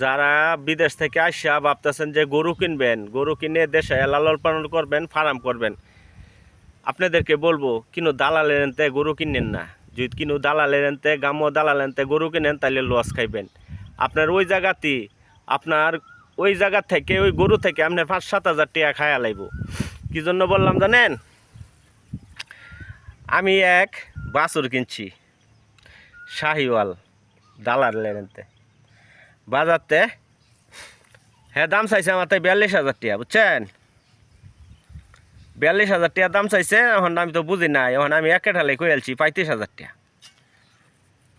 যারা বিদেশ থেকে আসা ভাবতেছেন যে গরু কিনবেন, গরু কিনে দেশে লালন পালন করবেন, ফার্ম করবেন, আপনাদেরকে বলবো কিনো দালালের এনতে গরু কিনেন না। যদি কিনো দালালের এনতে গ্রাম্য দালাল এনতে গরু কিনেন তাহলে লস খাইবেন। আপনার ওই জায়গা থেকে ওই গরু থেকে আপনার 5-7 হাজার টাকা খায়া লাইব। কি জন্য বললাম জানেন? আমি এক বাছুর কিনছি শাহিওয়াল দালালের এনতে বাজারতে। হ্যাঁ, দাম চাইছে আমার তাই 42,000 টাকা, বুঝছেন? 42,000 টাকা দাম চাইছে। এখন আমি তো বুঝি নাই, এখন আমি একে ঠালে কয়েলছি 35,000 টাকা।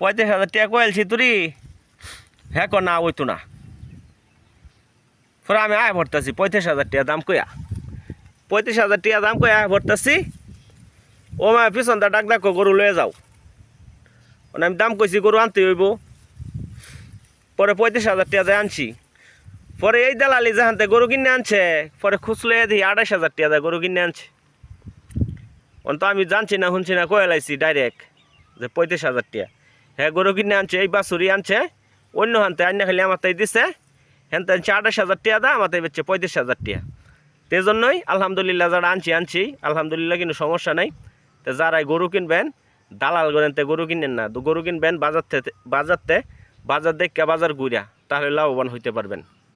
35,000 টাকা কয়েলছি তুরি, হ্যাঁ না ওইতো না। পরে আমি আয় ভরতেছি 35,000 টাকা দাম কইয়া, 35,000 টাকা দাম কইয়া আয় ভরতেছি। ও মা পিছনটা ডাক ডাকো গরু লয়ে যাও। আমি দাম কইছি গরু আনতে হইব। পরে 35,000 টাকা দিয়ে আনছি। পরে এই দালালি যেখানতে গরু কিনে আনছে, পরে খুচলে দিই 28,000 টাকা দিয়ে গরু কিনে আনছে। তো আমি জানছি না শুনছি না কয়ে লাইছি ডাইরেক্ট যে 35,000 টাকা। হ্যাঁ, গরু কিনে আনছে, এই বাছুরি আনছে অন্য হানতে আন্য খালি আমার তাই দিছে। হ্যাঁ, তো আনছে 28,000 টাকা দা, আমার তাই বেচছে 35,000 টাকা। সেই জন্যই আলহামদুলিল্লাহ যারা আনছি আলহামদুলিল্লাহ, কিন্তু সমস্যা নাই। তো যারাই গরু কিনবেন দালাল গরেনতে গরু কিনেন না, গরু কিনবেন বাজার দেখে বাজার ঘুরিয়া, তাহলে লাভবান হইতে পারবেন।